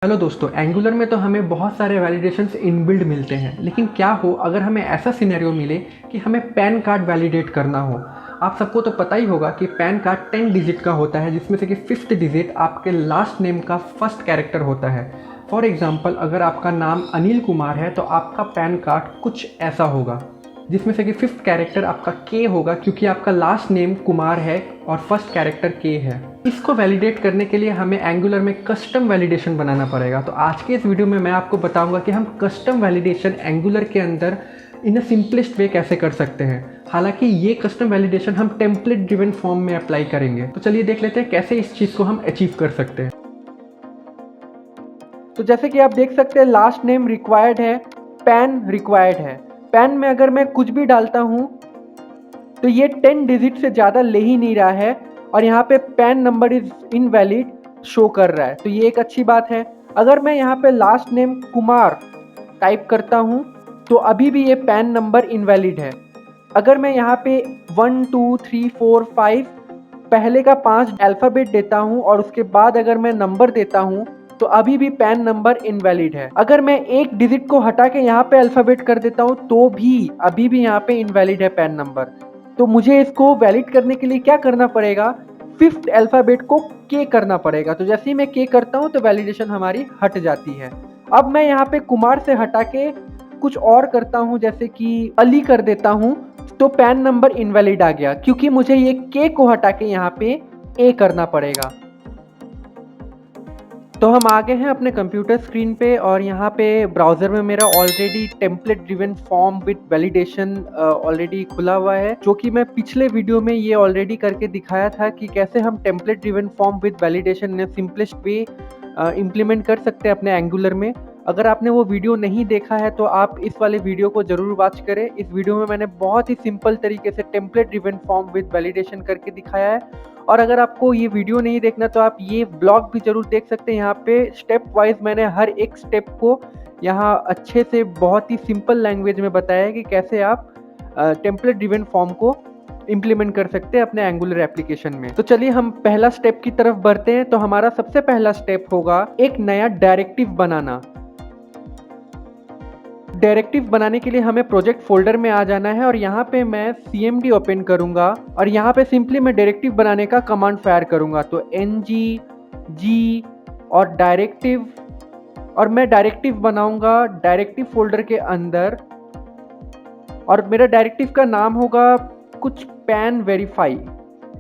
Hello दोस्तों, angular में तो हमें बहुत सारे वैलिडेशंस इनबिल्ड मिलते हैं, लेकिन क्या हो अगर हमें ऐसा सिनेरियो मिले कि हमें पैन कार्ड वैलिडेट करना हो। आप सबको तो पता ही होगा कि पैन कार्ड 10 डिजिट का होता है, जिसमें से कि 5th डिजिट आपके लास्ट नेम का फर्स्ट कैरेक्टर होता है। फॉर एग्जांपल, अगर आपका नाम अनिल कुमार है तो आपका पैन कार्ड कुछ ऐसा होगा, जिसमें से कि 5th कैरेक्टर आपका के होगा, क्योंकि आपका लास्ट नेम कुमार है और फर्स्ट कैरेक्टर के है। इसको वैलिडेट करने के लिए हमें एंगुलर में कस्टम वैलिडेशन बनाना पड़ेगा। तो आज के इस वीडियो में मैं आपको बताऊंगा कि हम कस्टम वैलिडेशन एंगुलर के अंदर इन अ सिंपलेस्ट वे कैसे कर सकते हैं। हालांकि ये कस्टम वैलिडेशन हम टेम्पलेट ड्रिवन फॉर्म में अप्लाई करेंगे। तो चलिए देख लेते हैं कैसे इस चीज़ को हम अचीव कर सकते हैं। तो जैसे कि आप देख सकते हैं, लास्ट नेम रिक्वायर्ड है, पैन रिक्वायर्ड है। पैन में अगर मैं कुछ भी डालता हूँ तो ये 10 डिजिट से ज़्यादा ले ही नहीं रहा है, और यहाँ पे pan number is invalid show कर रहा है, तो ये एक अच्छी बात है। अगर मैं यहाँ पे लास्ट नेम कुमार टाइप करता हूँ तो अभी भी ये पैन नंबर इनवैलिड है। अगर मैं यहाँ पे 1 2 3 4 5 पहले का 5 अल्फ़ाबेट देता हूँ और उसके बाद अगर मैं नंबर देता हूँ तो अभी भी पैन नंबर इनवैलिड है। अगर मैं एक डिजिट को हटा के यहाँ पे अल्फ़ाबेट कर देता हूँ तो भी अभी भी यहाँ पे इनवैलिड है पैन नंबर। तो मुझे इसको वैलिड करने के लिए क्या करना पड़ेगा, 5th अल्फ़ाबेट को के करना पड़ेगा। तो जैसे ही मैं के करता हूँ तो वैलिडेशन हमारी हट जाती है। अब मैं यहाँ पे कुमार से हटा के कुछ और करता हूँ, जैसे कि अली कर देता हूँ, तो पैन नंबर इनवैलिड आ गया, क्योंकि मुझे ये के को हटा के यहाँ पे ए करना पड़ेगा। तो हम आ गए हैं अपने कंप्यूटर स्क्रीन पे, और यहाँ पे ब्राउज़र में मेरा already template driven form with validation already खुला हुआ है, जो कि मैं पिछले वीडियो में ये ऑलरेडी करके दिखाया था कि कैसे हम template driven form with validation in simplest way implement कर सकते हैं अपने एंगुलर में। अगर आपने वो वीडियो नहीं देखा है तो आप इस वाले वीडियो को ज़रूर वॉच करें। इस वीडियो में मैंने बहुत ही सिंपल तरीके से template driven form with validation करके दिखाया है। और अगर आपको ये वीडियो नहीं देखना तो आप ये ब्लॉग भी ज़रूर देख सकते हैं। यहाँ पे स्टेप वाइज मैंने हर एक स्टेप को यहाँ अच्छे से बहुत ही सिंपल लैंग्वेज में बताया है कि कैसे आप टेम्पलेट ड्रिवन फॉर्म को इम्प्लीमेंट कर सकते हैं अपने एंगुलर एप्लीकेशन में। तो चलिए हम पहला स्टेप की तरफ बढ़ते हैं। तो हमारा सबसे पहला स्टेप होगा एक नया डायरेक्टिव बनाना। डायरेक्टिव बनाने के लिए हमें प्रोजेक्ट फोल्डर में आ जाना है, और यहाँ पे मैं cmd ओपन करूँगा और यहाँ पे सिंपली मैं डायरेक्टिव बनाने का कमांड फायर करूँगा। तो ng और डायरेक्टिव, और मैं डायरेक्टिव बनाऊँगा डायरेक्टिव फोल्डर के अंदर, और मेरा डायरेक्टिव का नाम होगा कुछ पैन वेरीफाई,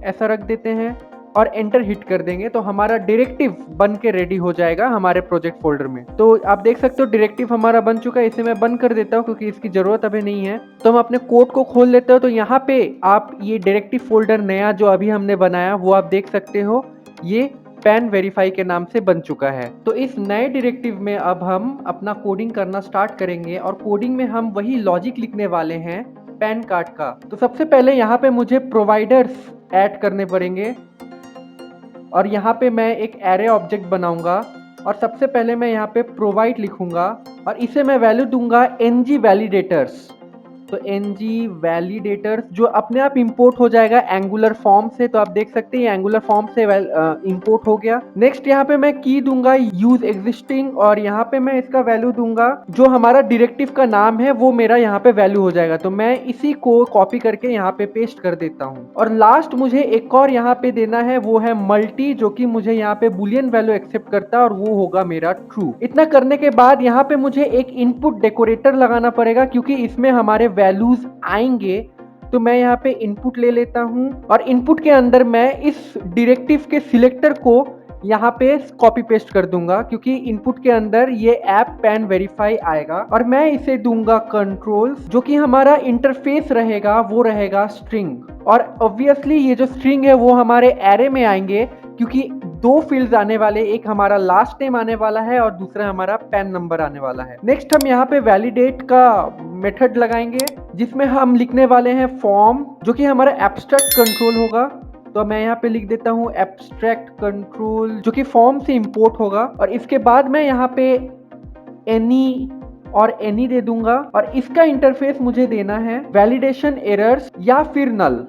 ऐसा रख देते हैं और एंटर हिट कर देंगे तो हमारा डायरेक्टिव बन के रेडी हो जाएगा हमारे प्रोजेक्ट फोल्डर में। तो आप देख सकते हो डायरेक्टिव हमारा बन चुका है। इसे मैं बंद कर देता हूँ क्योंकि इसकी ज़रूरत अभी नहीं है। तो हम अपने कोड को खोल लेते हो। तो यहाँ पे आप ये डायरेक्टिव फोल्डर नया जो अभी हमने बनाया वो आप देख सकते हो, ये पैन वेरीफाई के नाम से बन चुका है। तो इस नए डायरेक्टिव में अब हम अपना कोडिंग करना स्टार्ट करेंगे, और कोडिंग में हम वही लॉजिक लिखने वाले हैं पैन कार्ड का। तो सबसे पहले यहाँ पे मुझे प्रोवाइडर्स ऐड करने पड़ेंगे, और यहाँ पे मैं एक एरे ऑब्जेक्ट बनाऊंगा, और सबसे पहले मैं यहाँ पे प्रोवाइड लिखूंगा और इसे मैं वैल्यू दूंगा ng वैलिडेटर्स। तो ng वैलिडेटर्स जो अपने आप इंपोर्ट हो जाएगा एंगुलर फॉर्म से। तो आप देख सकते हैं एंगुलर फॉर्म से इंपोर्ट हो गया। नेक्स्ट यहाँ पे मैं की दूंगा यूज एग्जिस्टिंग, और यहाँ पे मैं इसका वैल्यू दूंगा जो हमारा डायरेक्टिव का नाम है वो मेरा यहाँ पे वैल्यू हो जाएगा। तो मैं इसी को कॉपी करके यहाँ पे पेस्ट कर देता हूँ। और लास्ट मुझे एक और यहाँ पे देना है, वो है मल्टी, जो कि मुझे यहाँ पे बुलियन वैल्यू एक्सेप्ट करता है और वो होगा मेरा ट्रू। इतना करने के बाद यहाँ पे मुझे एक इनपुट डेकोरेटर लगाना पड़ेगा, क्योंकि इसमें हमारे वैल्यूज आएंगे। तो मैं यहाँ पे इनपुट ले लेता हूँ, और इनपुट के अंदर मैं इस डायरेक्टिव के सिलेक्टर को यहाँ पे कॉपी पेस्ट कर दूंगा, क्योंकि इनपुट के अंदर ये ऐप पैन वेरीफाई आएगा। और मैं इसे दूंगा कंट्रोल, जो कि हमारा इंटरफेस रहेगा वो रहेगा स्ट्रिंग। और ऑब्वियसली ये जो स्ट्रिंग है वो हमारे एरे में आएंगे, क्योंकि दो फील्ड्स आने वाले, एक हमारा लास्ट नेम आने वाला है और दूसरा हमारा पैन नंबर आने वाला है। नेक्स्ट हम यहाँ पे वैलिडेट का मेथड लगाएंगे, जिसमें हम लिखने वाले हैं फॉर्म, जो कि हमारा एब्स्ट्रैक्ट कंट्रोल होगा। तो मैं यहाँ पे लिख देता हूँ एब्स्ट्रैक्ट कंट्रोल, जो कि फॉर्म से इंपोर्ट होगा। और इसके बाद मैं यहाँ पे एनी और एनी दे दूंगा, और इसका इंटरफेस मुझे देना है वैलिडेशन एरर्स या फिर नल।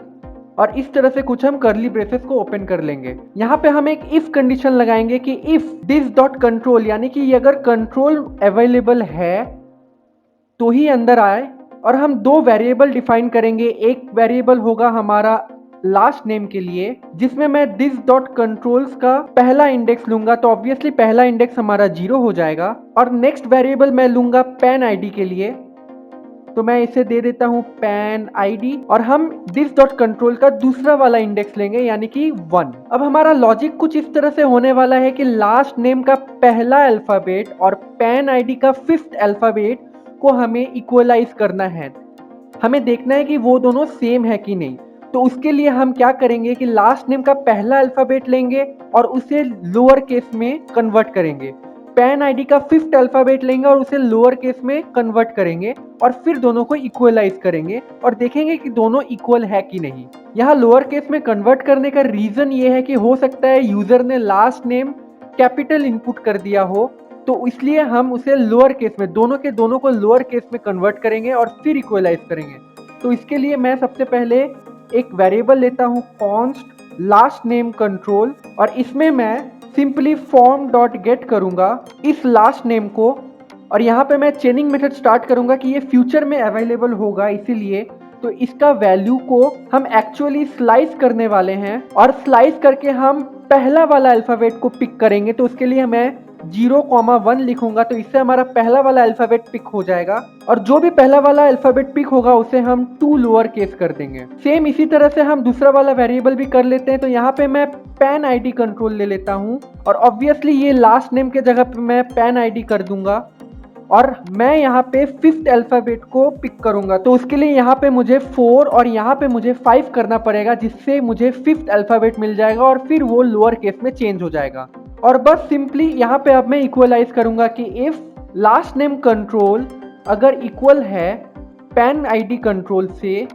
और इस तरह से कुछ हम कर्ली ब्रेसेस को ओपन कर लेंगे। यहाँ पे हम एक इफ कंडीशन लगाएंगे कि इफ दिस डॉट कंट्रोल, यानी कि ये अगर कंट्रोल अवेलेबल है तो ही अंदर आए। और हम दो वेरिएबल डिफाइन करेंगे। एक वेरिएबल होगा हमारा लास्ट नेम के लिए, जिसमें मैं दिस डॉट कंट्रोल्स का पहला इंडेक्स लूंगा, तो ऑब्वियसली पहला इंडेक्स हमारा 0 हो जाएगा। और नेक्स्ट वेरिएबल मैं लूंगा पैन आईडी के लिए, तो मैं इसे दे देता हूं पैन आईडी। और हम दिस डॉट कंट्रोल का दूसरा वाला इंडेक्स लेंगे, यानी कि 1। अब हमारा लॉजिक कुछ इस तरह से होने वाला है कि लास्ट नेम का पहला अल्फाबेट और पैन आईडी का 5th अल्फाबेट को हमें इक्वलाइज करना है। हमें देखना है कि वो दोनों सेम है कि नहीं। तो उसके लिए हम क्या करेंगे कि लास्ट नेम का पहला अल्फाबेट लेंगे और उसे लोअर केस में कन्वर्ट करेंगे। पैन आईडी का 5th अल्फाबेट लेंगे और उसे लोअर केस में कन्वर्ट करेंगे और फिर दोनों को इक्वलाइज करेंगे और देखेंगे कि दोनों इक्वल है कि नहीं। यहाँ लोअर केस में कन्वर्ट करने का रीजन ये है कि हो सकता है यूजर ने लास्ट नेम कैपिटल इनपुट कर दिया हो, तो इसलिए हम उसे लोअर केस में, दोनों के दोनों को लोअर केस में कन्वर्ट करेंगे और फिर इक्वलाइज करेंगे। तो इसके लिए मैं सबसे पहले एक वेरिएबल लेता हूं कॉन्स्ट लास्ट नेम कंट्रोल, और इसमें मैं सिंपली फॉर्म डॉट गेट करूंगा इस लास्ट नेम को। और यहाँ पे मैं चेनिंग मेथड स्टार्ट करूंगा कि ये फ्यूचर में अवेलेबल होगा, इसीलिए तो इसका वैल्यू को हम एक्चुअली स्लाइस करने वाले हैं और स्लाइस करके हम पहला वाला अल्फाबेट को पिक करेंगे। तो उसके लिए मैं 0,1 लिखूंगा, तो इससे हमारा पहला वाला अल्फाबेट पिक हो जाएगा। और जो भी पहला वाला अल्फाबेट पिक होगा उसे हम 2 लोअर केस कर देंगे। सेम इसी तरह से हम दूसरा वाला वेरिएबल भी कर लेते हैं। तो यहाँ पे मैं पैन आईडी कंट्रोल ले लेता हूँ और ऑब्वियसली ये लास्ट नेम के जगह पे मैं पैन आईडी कर दूंगा और मैं यहाँ पे 5th अल्फाबेट को पिक करूंगा। तो उसके लिए यहाँ पे मुझे 4 और यहाँ पे मुझे 5 करना पड़ेगा, जिससे मुझे 5th अल्फाबेट मिल जाएगा और फिर वो लोअर केस में चेंज हो जाएगा। और बस सिंपली यहाँ पे अब मैं इक्वलाइज करूंगा कि इफ लास्ट नेम कंट्रोल अगर इक्वल है पैन आईडी कंट्रोल से,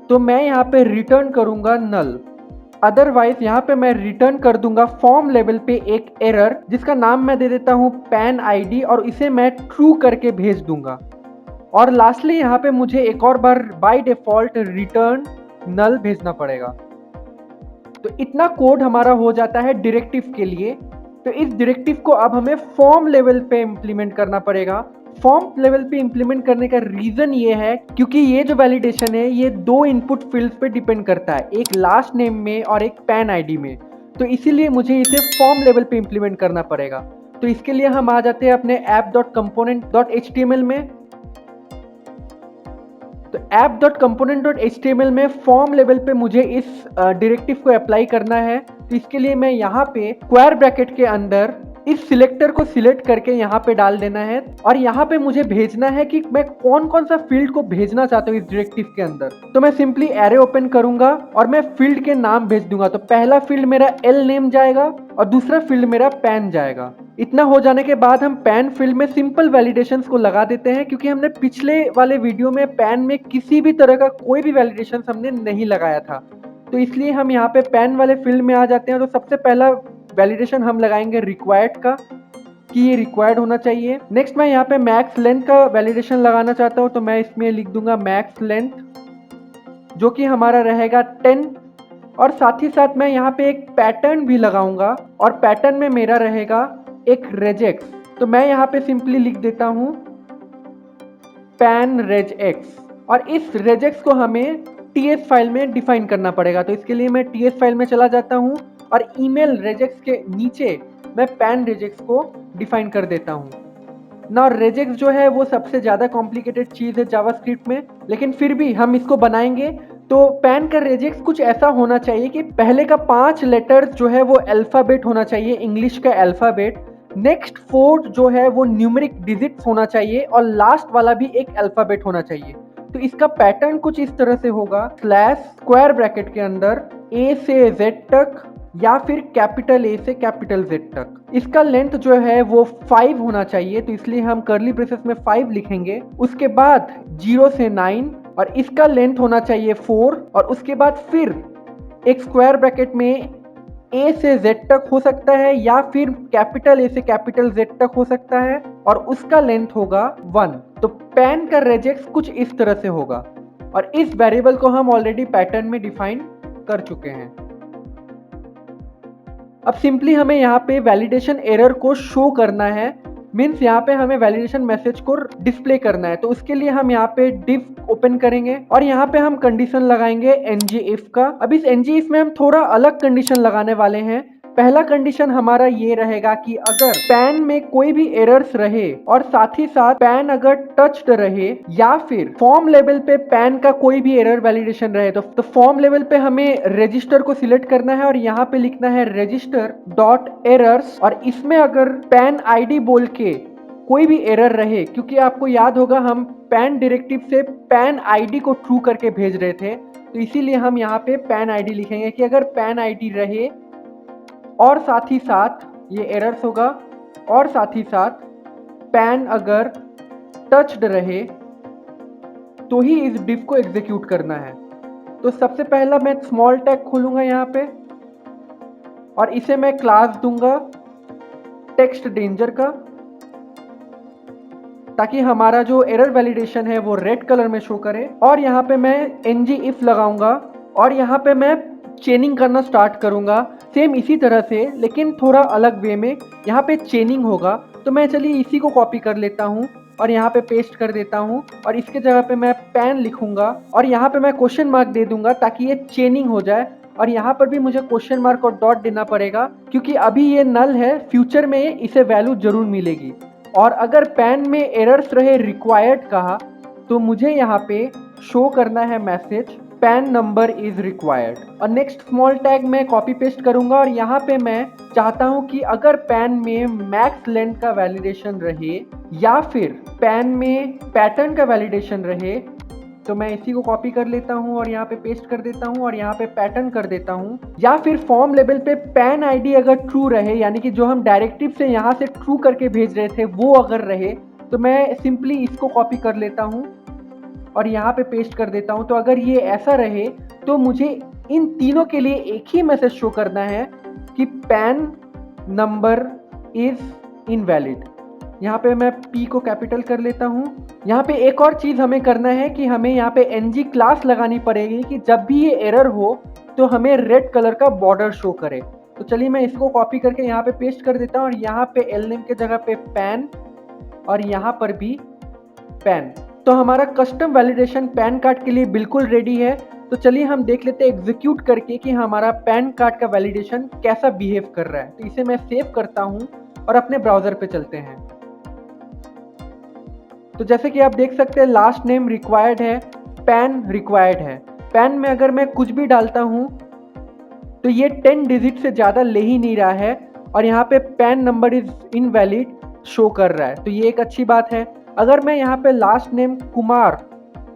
तो मैं यहाँ पे रिटर्न करूंगा नल। अदरवाइज यहाँ पे मैं रिटर्न कर दूंगा फॉर्म लेवल पे एक एरर, जिसका नाम मैं दे देता हूँ पैन आईडी, और इसे मैं ट्रू करके भेज दूंगा। और लास्टली यहाँ पे मुझे एक और बार बाय डिफॉल्ट रिटर्न नल भेजना पड़ेगा। तो इतना कोड हमारा हो जाता है डायरेक्टिव के लिए। तो इस डायरेक्टिव को अब हमें फॉर्म लेवल पे इम्प्लीमेंट करना पड़ेगा। फॉर्म लेवल पे इम्प्लीमेंट करने का रीजन ये है क्योंकि ये जो वैलिडेशन है ये 2 इनपुट फील्ड्स पे डिपेंड करता है, एक लास्ट नेम में और एक पैन आईडी में। तो इसीलिए मुझे इसे फॉर्म लेवल पे इम्प्लीमेंट करना पड़ेगा। तो इसके लिए हम आ जाते हैं अपने app.component.html में। तो app.component.html में फॉर्म लेवल पे मुझे इस डायरेक्टिव को अप्लाई करना है। तो इसके लिए मैं यहाँ पे स्क्वायर ब्रैकेट के अंदर इस सिलेक्टर को सिलेक्ट करके यहाँ पे डाल देना है और यहाँ पे मुझे भेजना है कि मैं कौन कौन सा फील्ड को भेजना चाहता हूँ इस डायरेक्टिव के अंदर। तो मैं सिंपली एरे ओपन करूंगा और मैं फील्ड के नाम भेज दूंगा। तो पहला फील्ड मेरा एल नेम जाएगा और दूसरा फील्ड मेरा पैन जाएगा। इतना हो जाने के बाद हम पैन फील्ड में सिंपल वैलिडेशंस को लगा देते हैं, क्योंकि हमने पिछले वाले वीडियो में पैन में किसी भी तरह का कोई भी वैलिडेशंस हमने नहीं लगाया था। तो इसलिए हम यहाँ पे पैन वाले फील्ड में आ जाते हैं। तो सबसे पहला वैलिडेशन हम लगाएंगे रिक्वायर्ड का, कि ये रिक्वायर्ड होना चाहिए। नेक्स्ट मैं यहाँ पे मैक्स लेंथ का वैलिडेशन लगाना चाहता हूँ, तो मैं इसमें लिख दूंगा मैक्स लेंथ, जो कि हमारा रहेगा 10। और साथ ही साथ मैं यहाँ पे एक पैटर्न भी लगाऊंगा और पैटर्न में मेरा रहेगा एक रेजेक्स। तो मैं यहाँ पे सिंपली लिख देता हूँ पैन रेजेक्स, और इस रेजेक्स को हमें टीएस फाइल में डिफाइन करना पड़ेगा। तो इसके लिए मैं टीएस फाइल में चला जाता हूँ और ईमेल रेजेक्स के नीचे मैं पैन रेजेक्स को डिफाइन कर देता हूँ ना। रेजेक्स जो है वो सबसे ज़्यादा कॉम्प्लिकेटेड चीज़ है जावास्क्रिप्ट में, लेकिन फिर भी हम इसको बनाएंगे। तो पैन का रेजेक्स कुछ ऐसा होना चाहिए कि पहले का 5 लेटर्स जो है वो अल्फ़ाबेट होना चाहिए, इंग्लिश का अल्फ़ाबेट। नेक्स्ट 4 जो है वो न्यूमेरिक डिजिट्स होना चाहिए और लास्ट वाला भी एक अल्फ़ाबेट होना चाहिए। तो इसका पैटर्न कुछ इस तरह से होगा, स्लैश स्क्वायर ब्रैकेट के अंदर ए से जेड तक या फिर कैपिटल ए से कैपिटल जेड तक। इसका लेंथ जो है वो 5 होना चाहिए, तो इसलिए हम कर्ली ब्रेसेस में 5 लिखेंगे। उसके बाद 0 से 9 और इसका लेंथ होना चाहिए 4, और उसके बाद फिर एक स्क्वायर ब्रैकेट में ए से जेड तक हो सकता है या फिर कैपिटल ए से कैपिटल जेड तक हो सकता है, और उसका लेंथ होगा 1। तो पैन का रेजेक्स कुछ इस तरह से होगा, और इस वेरिएबल को हम ऑलरेडी पैटर्न में डिफाइन कर चुके हैं। अब सिंपली हमें यहाँ पे वैलिडेशन एरर को शो करना है, मीन्स यहाँ पे हमें वैलिडेशन मैसेज को डिस्प्ले करना है। तो उसके लिए हम यहाँ पे div ओपन करेंगे और यहाँ पे हम कंडीशन लगाएंगे ngIf का। अब इस ngIf में हम थोड़ा अलग कंडीशन लगाने वाले हैं। पहला कंडीशन हमारा ये रहेगा कि अगर पैन में कोई भी एरर्स रहे और साथ ही साथ पैन अगर टच्ड रहे या फिर फॉर्म लेवल पे पैन का कोई भी एरर वैलिडेशन रहे तो फॉर्म लेवल पे हमें रजिस्टर को सिलेक्ट करना है और यहाँ पे लिखना है रजिस्टर डॉट एरर्स, और इसमें अगर पैन आईडी बोल के कोई भी एरर रहे, क्योंकि आपको याद होगा हम पैन डायरेक्टिव से पैन आईडी को ट्रू करके भेज रहे थे, तो इसीलिए हम यहाँ पे पैन आईडी लिखेंगे कि अगर पैन आईडी रहे और साथ ही साथ ये एरर्स होगा और साथ ही साथ पैन अगर टच्ड रहे तो ही इस डिफ को एग्जीक्यूट करना है। तो सबसे पहला मैं स्मॉल टैग खोलूंगा यहाँ पे और इसे मैं क्लास दूंगा टेक्स्ट डेंजर का, ताकि हमारा जो एरर वैलिडेशन है वो रेड कलर में शो करे। और यहाँ पे मैं ngIf लगाऊंगा और यहाँ पे मैं चेनिंग करना स्टार्ट करूंगा सेम इसी तरह से, लेकिन थोड़ा अलग वे में। यहाँ पे चेनिंग होगा तो मैं चलिए इसी को कॉपी कर लेता हूँ और यहाँ पे पेस्ट कर देता हूँ और इसके जगह पे मैं पैन लिखूंगा और यहाँ पे मैं क्वेश्चन मार्क दे दूंगा ताकि ये चेनिंग हो जाए। और यहाँ पर भी मुझे क्वेश्चन मार्क और डॉट देना पड़ेगा क्योंकि अभी ये नल है, फ्यूचर में इसे वैल्यू जरूर मिलेगी। और अगर पैन में एरर्स रहे रिक्वायर्ड कहा तो मुझे यहाँ पे शो करना है message pan number is required. और नेक्स्ट स्मॉल टैग मैं कॉपी पेस्ट करूंगा और यहाँ पे मैं चाहता हूँ कि अगर पैन में मैक्स लेंथ का वैलिडेशन रहे या फिर पैन में पैटर्न का वैलिडेशन रहे, तो मैं इसी को कॉपी कर लेता हूँ और यहाँ पे पेस्ट कर देता हूँ और यहाँ पे पैटर्न कर देता हूँ। या फिर फॉर्म लेवल पे पैन आईडी अगर ट्रू रहे, यानी कि जो हम डायरेक्टिव से यहाँ से ट्रू करके भेज रहे थे वो अगर रहे, तो मैं सिंपली इसको कॉपी कर लेता हूँ और यहाँ पे पेस्ट कर देता हूँ। तो अगर ये ऐसा रहे तो मुझे इन तीनों के लिए एक ही मैसेज शो करना है कि पैन नंबर इज इनवैलिड। यहाँ पे मैं P को कैपिटल कर लेता हूँ। यहाँ पे एक और चीज़ हमें करना है कि हमें यहाँ पे ng क्लास लगानी पड़ेगी कि जब भी ये एरर हो तो हमें रेड कलर का बॉर्डर शो करे। तो चलिए मैं इसको कॉपी करके यहाँ पे पेस्ट कर देता हूँ और यहाँ पे lname के जगह पे पैन और यहाँ पर भी पैन। तो हमारा कस्टम वैलिडेशन पैन कार्ड के लिए बिल्कुल रेडी है। तो चलिए हम देख लेते हैं एग्जीक्यूट करके कि हमारा पैन कार्ड का वैलिडेशन कैसा बिहेव कर रहा है। तो इसे मैं सेव करता हूँ और अपने ब्राउजर पे चलते हैं। तो जैसे कि आप देख सकते हैं लास्ट नेम रिक्वायर्ड है, पैन रिक्वायर्ड है। पैन में अगर मैं कुछ भी डालता हूँ तो ये 10 डिजिट से ज़्यादा ले ही नहीं रहा है और यहाँ पे pan number is invalid show कर रहा है, तो ये एक अच्छी बात है। अगर मैं यहाँ पे लास्ट नेम कुमार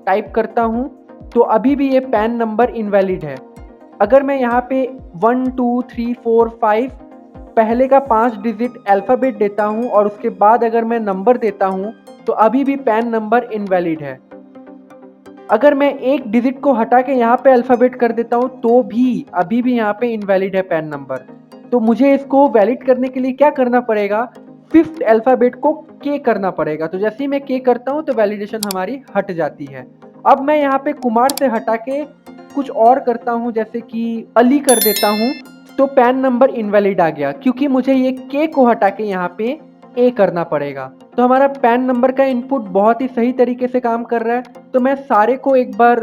टाइप करता हूँ तो अभी भी ये पैन नंबर इनवैलिड है। अगर मैं यहाँ पे 1 2 3 4 5 पहले का 5 डिजिट अल्फ़ाबेट देता हूँ और उसके बाद अगर मैं नंबर देता हूँ तो अभी भी पैन नंबर इनवैलिड है। अगर मैं एक डिजिट को हटा के यहाँ पे अल्फ़ाबेट कर देता हूँ तो भी अभी भी यहाँ पे इनवैलिड है पैन नंबर। तो मुझे इसको वैलिड करने के लिए क्या करना पड़ेगा, 5th अल्फ़ाबेट को के करना पड़ेगा। तो जैसे ही मैं के करता हूँ तो वैलिडेशन हमारी हट जाती है। अब मैं यहाँ पे कुमार से हटा के कुछ और करता हूँ, जैसे कि अली कर देता हूँ, तो पैन नंबर इनवैलिड आ गया क्योंकि मुझे ये के को हटा के यहाँ पे ए करना पड़ेगा। तो हमारा पैन नंबर का इनपुट बहुत ही सही तरीके से काम कर रहा है। तो मैं सारे को एक बार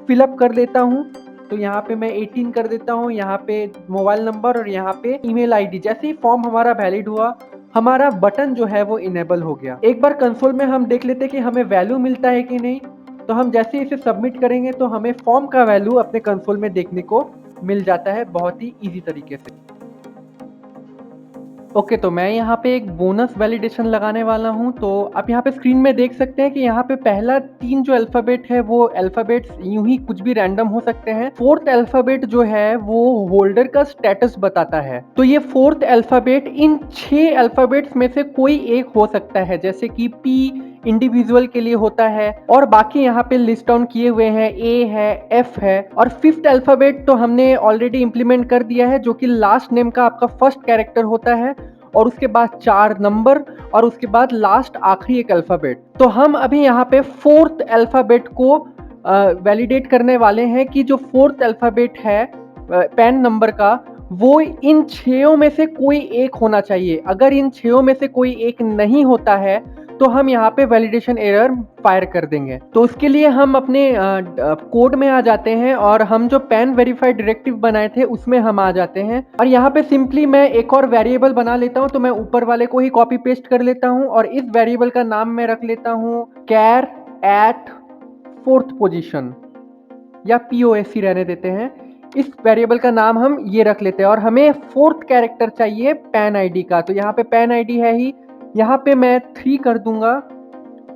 फिलअप कर लेता हूँ। तो यहाँ पे मैं 18 कर देता हूँ, यहाँ पे मोबाइल नंबर और यहाँ पे ईमेल आईडी। जैसे ही फॉर्म हमारा वैलिड हुआ हमारा बटन जो है वो इनेबल हो गया। एक बार कंसोल में हम देख लेते हैं कि हमें वैल्यू मिलता है कि नहीं। तो हम जैसे इसे सबमिट करेंगे तो हमें फॉर्म का वैल्यू अपने कंसोल में देखने को मिल जाता है बहुत ही इजी तरीके से। ओके, तो मैं यहाँ पे एक बोनस वैलिडेशन लगाने वाला हूँ। तो आप यहाँ पे स्क्रीन में देख सकते हैं कि यहाँ पे पहला 3 जो अल्फ़ाबेट है वो अल्फ़ाबेट्स यूं ही कुछ भी रैंडम हो सकते हैं। 4th अल्फ़ाबेट जो है वो होल्डर का स्टेटस बताता है। तो ये 4th अल्फ़ाबेट इन 6 अल्फ़ाबेट्स में से कोई एक हो सकता है, जैसे कि P इंडिविजुअल के लिए होता है और बाकी यहाँ पे लिस्ट डाउन किए हुए हैं, A है, F है। और 5th अल्फ़ाबेट तो हमने ऑलरेडी इम्प्लीमेंट कर दिया है, जो कि लास्ट नेम का आपका फर्स्ट कैरेक्टर होता है और उसके बाद 4 नंबर और उसके बाद लास्ट आखिरी एक अल्फ़ाबेट। तो हम अभी यहाँ पे 4th अल्फ़ाबेट को वैलिडेट करने वाले हैं कि जो 4th अल्फ़ाबेट है पैन नंबर का, वो इन 6 में से कोई एक होना चाहिए। अगर इन 6 में से कोई एक नहीं होता है, तो हम यहाँ पे वैलिडेशन एरर फायर कर देंगे। तो उसके लिए हम अपने कोड में आ जाते हैं और हम जो पैन वेरीफाइड डायरेक्टिव बनाए थे उसमें हम आ जाते हैं और यहाँ पे सिंपली मैं एक और वेरिएबल बना लेता हूँ। तो मैं ऊपर वाले को ही कॉपी पेस्ट कर लेता हूँ और इस वेरिएबल का नाम मैं रख लेता हूँ कैर एट 4th पोजीशन या POSC रहने देते हैं। इस वेरिएबल का नाम हम ये रख लेते हैं और हमें 4th कैरेक्टर चाहिए पैन आईडी का। तो यहाँ पे पैन आईडी है ही, यहाँ पे मैं 3 कर दूंगा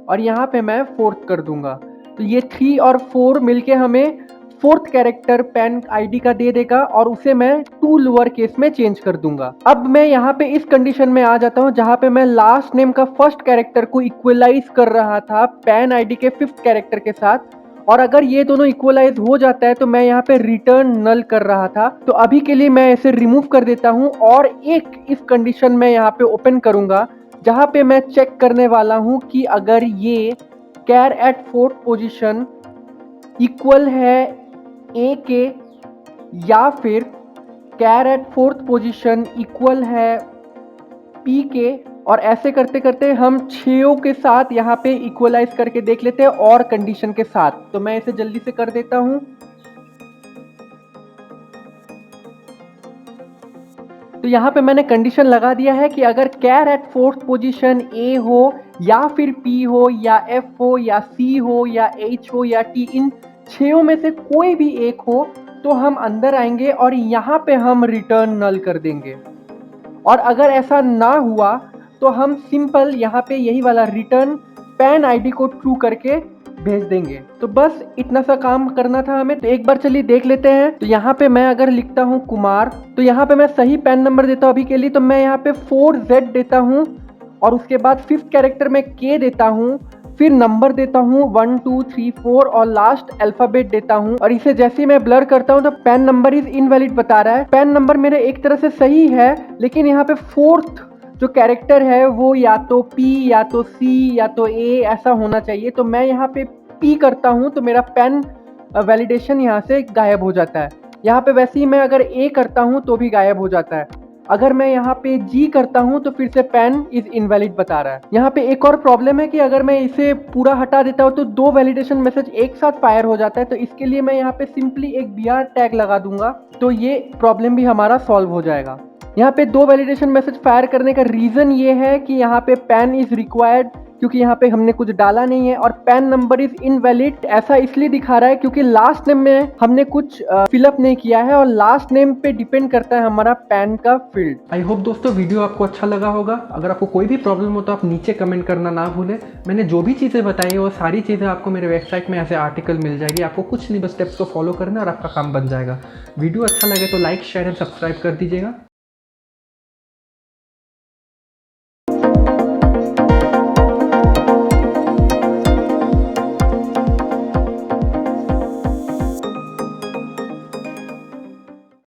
और यहाँ पे मैं 4th कर दूंगा। तो ये 3 और 4 मिलके हमें 4th कैरेक्टर पैन आईडी का दे देगा और उसे मैं 2 लोअर केस में चेंज कर दूंगा। अब मैं यहाँ पे इस कंडीशन में आ जाता हूँ जहाँ पे मैं लास्ट नेम का फर्स्ट कैरेक्टर को इक्वलाइज कर रहा था पैन आईडी के 5th कैरेक्टर के साथ, और अगर ये दोनों इक्वलाइज हो जाता है तो मैं यहाँ पे रिटर्न नल कर रहा था। तो अभी के लिए मैं इसे रिमूव कर देता हूँ और एक इस कंडीशन में यहाँ पे ओपन करूंगा जहाँ पे मैं चेक करने वाला हूँ कि अगर ये कैर एट 4th पोजीशन इक्वल है ए के या फिर कैर एट 4th पोजीशन इक्वल है पी के, और ऐसे करते करते हम 6 के साथ यहाँ पे इक्वलाइज करके देख लेते हैं और कंडीशन के साथ। तो मैं इसे जल्दी से कर देता हूँ। तो यहाँ पे मैंने कंडीशन लगा दिया है कि अगर कैर एट 4th पोजीशन ए हो या फिर पी हो या एफ हो या सी हो या एच हो या टी, इन 6 में से कोई भी एक हो तो हम अंदर आएंगे और यहाँ पे हम रिटर्न नल कर देंगे। और अगर ऐसा ना हुआ तो हम सिंपल यहाँ पे यही वाला रिटर्न पैन आईडी को ट्रू करके भेज देंगे। तो बस इतना सा काम करना था हमें। तो एक बार चलिए देख लेते हैं। तो यहाँ पे मैं अगर लिखता हूँ कुमार, तो यहाँ पे मैं सही पैन नंबर देता हूँ अभी के लिए। तो मैं यहाँ पे 4Z देता हूँ और उसके बाद 5th कैरेक्टर में K देता हूँ, फिर नंबर देता हूँ 1 2 3 4 और लास्ट अल्फाबेट देता हूँ। और इसे जैसे ही मैं ब्लर करता हूँ तो पैन नंबर इज इनवैलिड बता रहा है। पैन नंबर मेरे एक तरह से सही है, लेकिन यहाँ पे 4th जो कैरेक्टर है वो या तो P या तो C या तो A ऐसा होना चाहिए। तो मैं यहाँ पे P करता हूँ तो मेरा पैन वैलिडेशन यहाँ से गायब हो जाता है। यहाँ पे वैसे ही मैं अगर A करता हूँ तो भी गायब हो जाता है। अगर मैं यहाँ पे G करता हूँ तो फिर से पैन इज इनवैलिड बता रहा है। यहाँ पे एक और प्रॉब्लम है कि अगर मैं इसे पूरा हटा देता हूँ तो 2 वैलिडेशन मैसेज एक साथ फायर हो जाता है। तो इसके लिए मैं यहाँ पे सिंपली एक BR टैग लगा दूंगा तो ये प्रॉब्लम भी हमारा सॉल्व हो जाएगा। यहाँ पे 2 वैलिडेशन मैसेज फायर करने का रीजन ये है कि यहाँ पे पैन इज रिक्वायर्ड, क्योंकि यहाँ पे हमने कुछ डाला नहीं है, और पैन नंबर इज इनवैलिड ऐसा इसलिए दिखा रहा है क्योंकि लास्ट नेम में हमने कुछ फिलअप नहीं किया है और लास्ट नेम पे डिपेंड करता है हमारा पैन का फील्ड। आई होप दोस्तों वीडियो आपको अच्छा लगा होगा। अगर आपको कोई भी प्रॉब्लम हो तो आप नीचे कमेंट करना ना भूलें। मैंने जो भी चीज़ें बताई है वो सारी चीज़ें आपको मेरे वेबसाइट में ऐसे आर्टिकल मिल जाएगी। आपको कुछ नहीं, बस स्टेप्स को फॉलो करना और आपका काम बन जाएगा। वीडियो अच्छा लगे तो लाइक शेयर एंड सब्सक्राइब कर दीजिएगा।